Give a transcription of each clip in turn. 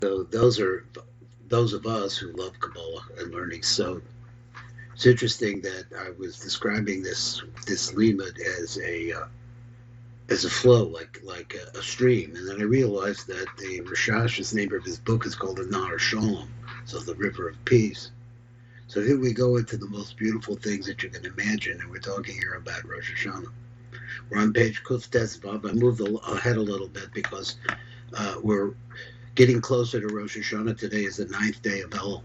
So those are those of us who love Kabbalah and learning. So it's interesting that I was describing this limud as a flow, like a stream, and then I realized that the Rosh's name of his book is called the Nar Shalom, so the river of peace. So here we go into the most beautiful things that you can imagine, and we're talking here about Rosh Hashanah. We're on page Kuf Tesvav. I moved ahead a little bit because we're getting closer to Rosh Hashanah. Today is the ninth day of Elul.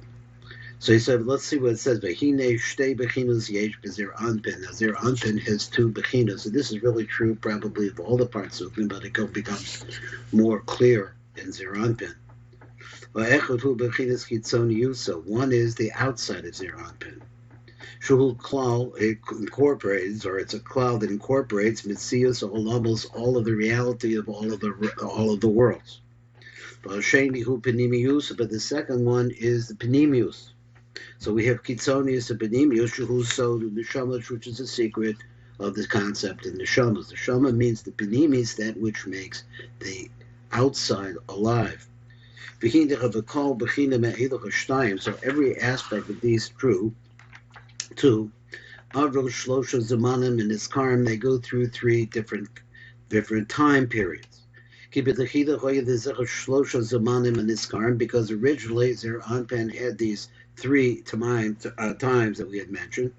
So he said, let's see what it says. Vehine shtei bechinos yesh b'zer anpin. Now, zer anpin has two bechinos. So this is really true probably of all the parts of it, but it becomes more clear in zer anpin. Va'echad hu bechinos chitzoniut. So one is the outside of zer anpin. Shuhu klal, it incorporates, or it's a cloud that incorporates mitzias olamos, all of the reality of all of the worlds. But the second one is the panimius. So we have Chitzonius and Panimius, so the Neshamas, which is a secret of the concept in Neshamas. The Neshama means the Panimis, that which makes the outside alive. So every aspect of these two, Avro Shlosha Zamanim and Iskarim, they go through three different time periods. Because originally Zer Anpan had these three times that we had mentioned.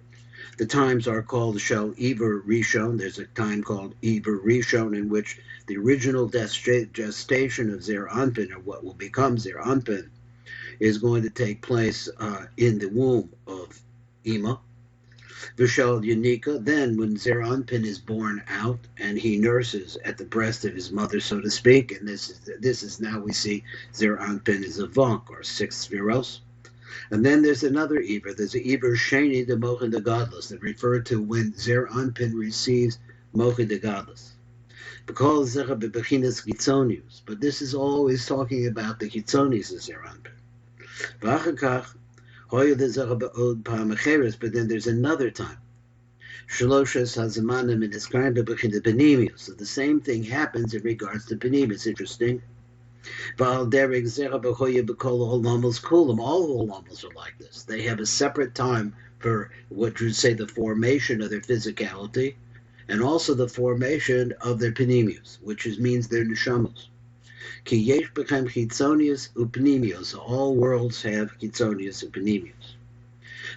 The times are called Shel Iber Rishon. There's a time called Iber Rishon in which the original gestation of Zer Anpin, or what will become Zer Anpin, is going to take place in the womb of Ima. Vishal Yunika, then when Zer Anpin is born out and he nurses at the breast of his mother, so to speak, and this is now we see Zer Anpin is a Vonk, or six Viros. And then there's another Iber. There's an Iber Sheni de Mochin de Godless that refer to when Zer Anpin receives Mochin de Godless. Because Zer Bebechinas Chitzonius. But this is always talking about the Chitzonius of Zer Anpin. V'achakach, Hoya de Zer Be'od Pa'amecheres, but then there's another time. Shaloshas Hazamanim and Iskarim Bebechinas Panimiut. So the same thing happens in regards to Panim. It's interesting. All the Olamos are like this. They have a separate time for what you say the formation of their physicality, and also the formation of their panimius, which means their neshamos. Ki yesh bechem chitzonius upanimius. All worlds have chitzonius and panimius.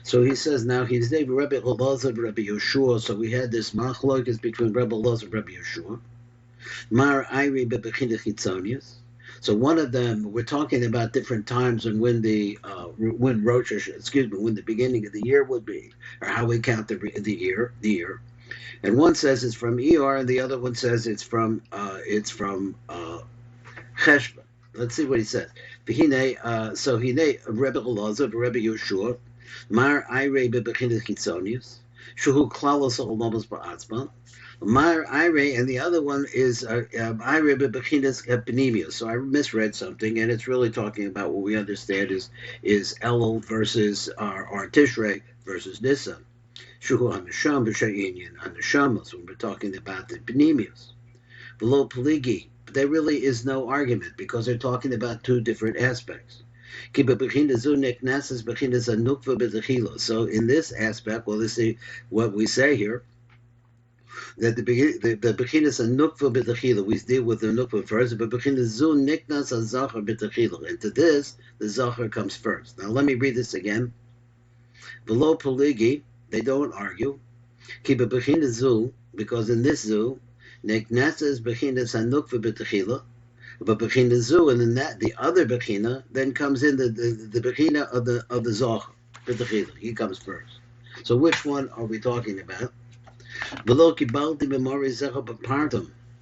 So he says now he's there Rabbi Elazar, Rabbi Yeshua. So we had this machlokes between Rabbi Elazar and Rabbi Yeshua. Mar ARI bebechina chitzonius. So one of them, we're talking about different times and when when Rosh, when the beginning of the year would be, or how we count the year. And one says it's from ER, and the other one says it's from Cheshbon. Let's see what he says. So Hine Rebbe Elazar, Rebbe Yeshua, Mar Ire bebechina chitzonius, Shuhu klalos olamos ba'atzman. Mar Ire, and the other one is Ire bebechinas panimius. So I misread something, and it's really talking about what we understand is Elul versus or Tishrei versus Nisan. Shuhu hanasham b'shayinyan hanashamos. When we're talking about the panimius, below poligi, but there really is no argument because they're talking about two different aspects. So in this aspect, well, let's see what we say here. That the bechinas a nukva b'techila, we deal with the nukva first, but bechinas zu niknas a zachar b'techila. And to this, the zachar comes first. Now let me read this again. Below poligi, they don't argue. Keep a bechinas zu, because in this zu, niknas is bechinas a nukva b'techila, but bechinas zu, and then the other bechina then comes in the bechina of the zachar b'techila. He comes first. So which one are we talking about?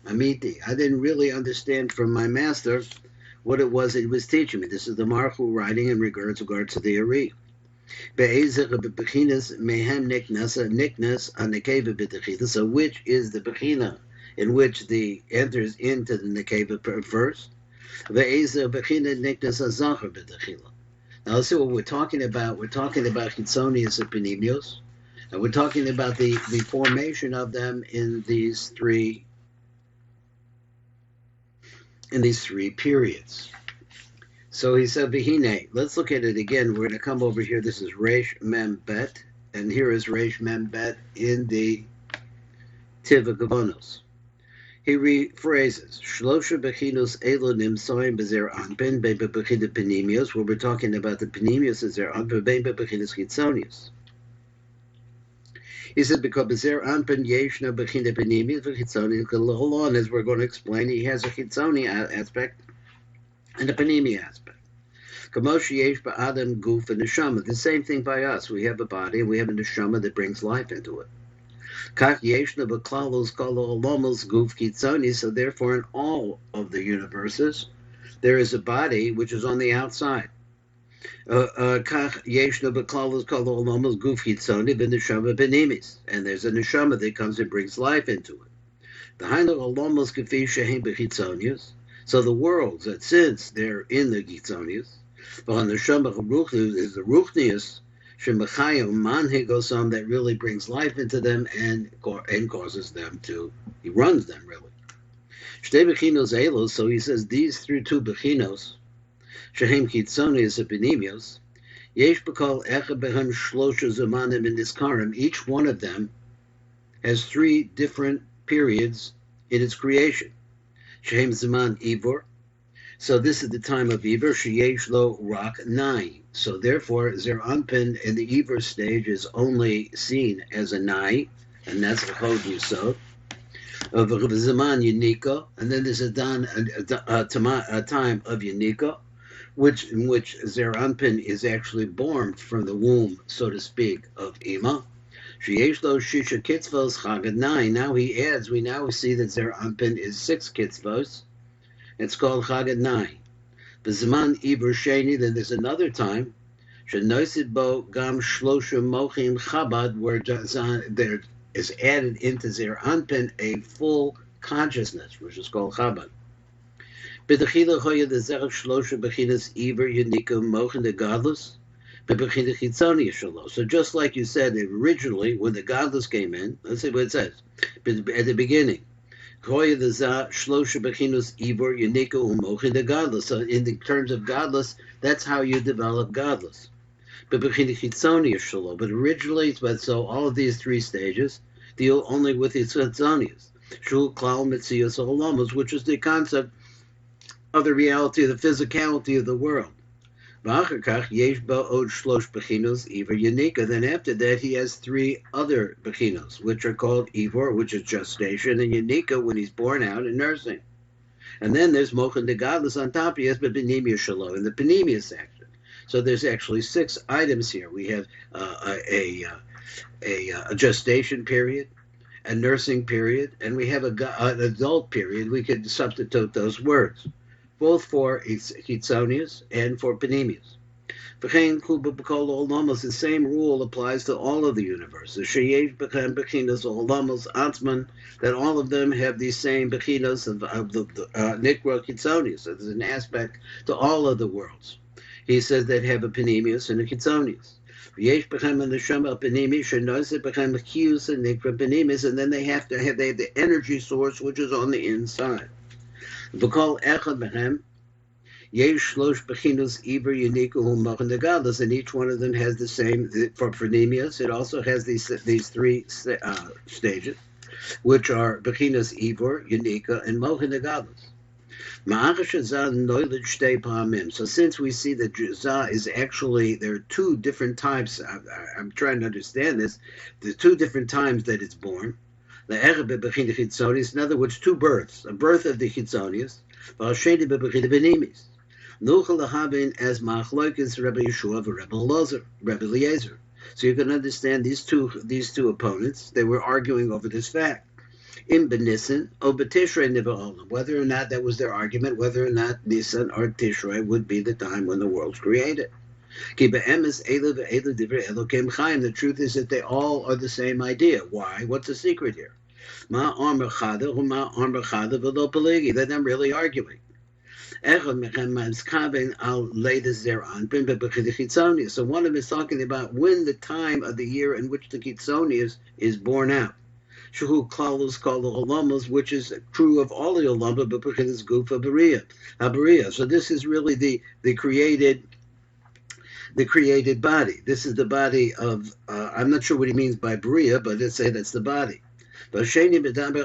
Amiti. I didn't really understand from my master what it was that he was teaching me. This is the Marchu writing in regards to the ARI. So which is the bechina in which the enters into the nekeva first? Now let's see what we're talking about. We're talking about chitzonius and panimius. And we're talking about the formation of them in these three periods. So he said, Vihine. Let's look at it again. We're going to come over here. This is Resh Mem Bet, and here is Resh Mem Bet in the Tiva Gavonos. He rephrases Shlosha Bechinos Elonim Soim Bezer Anpin Beba Bechida Panimius, where we're talking about the Panimius as their Anpin Beba Bechidas Chitzonius. He said because Bezer Anpin Yeshna Bechida Panimius Chitzonius Galolon, as we're going to explain, he has a Chitzoni aspect and a Panimi aspect. Kamoshi Yesh Ba'adam Guf and Neshama. The same thing by us. We have a body and we have a Neshama that brings life into it. So therefore, in all of the universes, there is a body which is on the outside. And there's a neshama that comes and brings life into it. So the worlds, that since they're in the Chitzonius, the neshama is the ruchnius, that really brings life into them and causes them to, he runs them really. So he says these two bechinos, shehem chitzonius and panimius, yesh b'kol echad behem shlosha zamanim in niskarim. Each one of them has three different periods in its creation. Shehem zaman ivor. So this is the time of Ivor, sheyesh lo rak 9. So therefore, Zer Anpin in the Ivor stage is only seen as a 9, and that's the Chod Yisod. Of Zaman Yunika, and then there's a time of Yunika, in which Zer Anpin is actually born from the womb, so to speak, of Ima. Sheyesh lo shisha kitzvos chagad 9. Now he adds, we now see that Zer Anpin is 6 kitzvos. It's called Chagad 9. The Zaman Ivor Sheni, then there's another time, Shenoisid Bo Gam Shlosha Mochim Chabad, where there is added into Zer Anpin a full consciousness, which is called Chabad. B'dechila Choya the Zerach Shlosha Bechinas Ivor Yunika Mochin the Godless, B'bechina Chitzonius Shalo. So just like you said, originally, when the Godless came in, let's see what it says, at the beginning, so in the terms of godless, that's how you develop godless. But originally, so all of these three stages deal only with the Chitzonius, which is the concept of the reality of the physicality of the world. Then after that, he has three other bechinos, which are called Ivor, which is gestation, and Yunika, when he's born out and nursing. And then there's Mochen de Godless on top. He has the Panimia Shalom in the Panimia section. So there's actually 6 items here. We have a gestation period, a nursing period, and we have an adult period. We could substitute those words, both for Chitzonius and for Panimius. The same rule applies to all of the universes. That all of them have these same bechinos of the Nikra Chitzonius. So there's an aspect to all of the worlds. He says they have a Panimius and a Chitzonius. And then they have the energy source, which is on the inside. Yesh shlosh bechinos Ivor Yunika Mochen the Godless, and each one of them has the same. For Panimius, it also has these 3 stages, which are bechinos Ivor, Yunika, and Mochen the Godless. So since we see that Zah is actually, there are 2 different types. I'm trying to understand this. The 2 different times that it's born. In other words, 2 births: a birth of the Chitzonius, as Machloikis Rebbe Yeshua and Rebbe Eliezer. So you can understand these two opponents. They were arguing over this fact. In Benissen, or Betishrei Nivaolam, whether or not that was their argument, whether or not Nisan or Tishrei would be the time when the world's created. The truth is that they all are the same idea. Why? What's the secret here? They're not really arguing. So one of them is talking about when the time of the year in which the Chitzonius is born out. Shehu Klalus Kol Olamos, which is true of all the Olama, but because Gufa Habaria. So this is really the created body. This is the body of, I'm not sure what he means by Berea, but let's say that's the body. Which is Nishma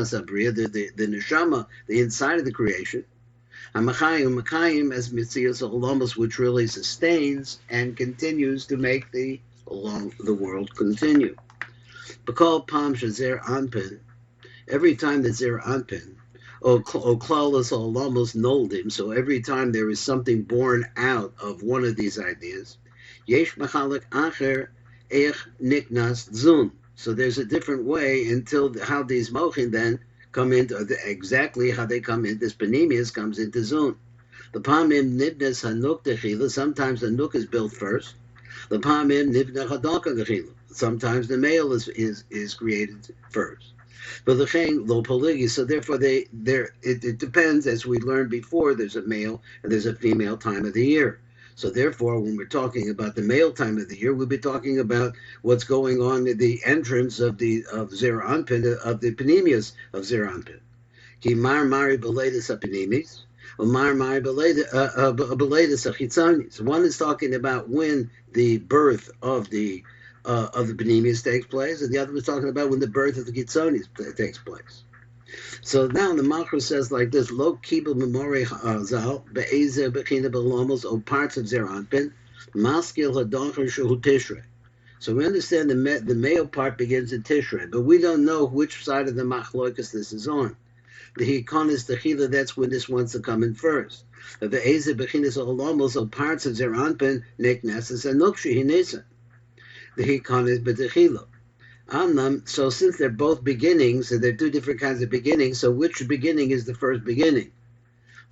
Sabriya, the Neshama, the inside of the creation. Makayim as Mitzias Olamos, which really sustains and continues to make the world continue. Bakal Pam Shazer Anpin, every time that Zer Anpin, O Klaus Olamos Noldim, so every time there is something born out of one of these ideas, Yesh Machalik Acher Ech Niknas Zun. So there's a different way until how these mochin then come into exactly how they come in. This panimius comes into Zun. The Pamim Nibnes Hanuk Dechila, sometimes the Nuk is built first. The Pamim Nibne Hadaka Dechila, sometimes the male is created first. But the chain lo polygamy, so therefore it depends, as we learned before, there's a male and there's a female time of the year. So therefore, when we're talking about the male time of the year, we'll be talking about what's going on at the entrance of Zer Anpin, of the panimius of Zer Anpin. Ki mar mari beledus apanimis, or mar mari beledus achitzonis. One is talking about when the birth of the panimius takes place, and the other was talking about when the birth of the Chitzonis takes place. So now the Malchus says like this: Lo kibel memori zal be'ezer bechina belomos, or parts of Zer Anpin, maskil hadocher shehu Tishrei. So we understand the male part begins in Tishrei, but we don't know which side of the machloikas this is on. The hikonis techila, that's when this wants to come in first. The be'ezer bechinas olomos, or parts of Zer Anpin, nikneses and nukshi hinesa. The hikonis betechila. So since they're both beginnings, and they're two different kinds of beginnings, so which beginning is the first beginning?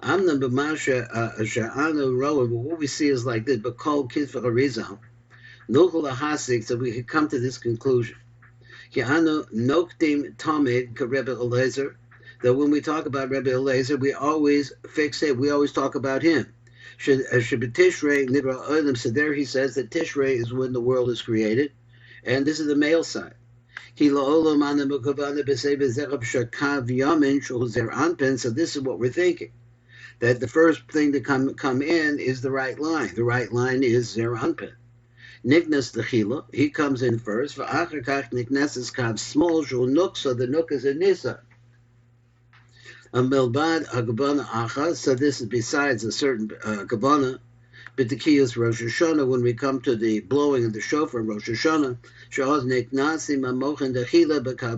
Amnam b'masha sha'anu roa, what we see is like this, but kol kitva arizal, nukul ahasik, so we could come to this conclusion. Ki'anu noktim tamid ka Rebbe Eliezer, that when we talk about Rebbe Eliezer, we always talk about him. Tishrei nibra olam, so there he says that Tishrei is when the world is created, and this is the male side. So this is what we're thinking, that the first thing to come in is the right line. The right line is Zer Anpin. Niknas Dechila, he comes in first. Niknas kav small nuk, so the nuk is a nisa. Milbad Agabana Acha, so this is besides a certain Gabana. But the key is Rosh Hashanah, when we come to the blowing of the shofar in Rosh Hashanah,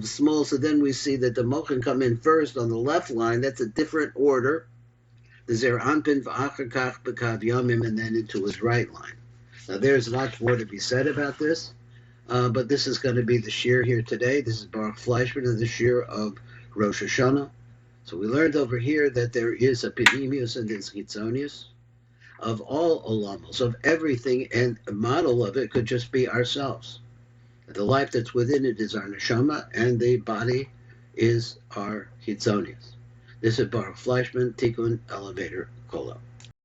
small, so then we see that the mochin come in first on the left line. That's a different order. The Zer Anpin v'achakach b'kav yamim, and then into his right line. Now there's lots more to be said about this, but this is going to be the shir here today. This is Baruch Fleischman of the shir of Rosh Hashanah. So we learned over here that there is a panimius and there's chitzonius of all olamos, of everything, and a model of it could just be ourselves. The life that's within it is our neshama, and the body is our chitzonius. This is Baruch Fleischman, Tikkun Elevator Kolo.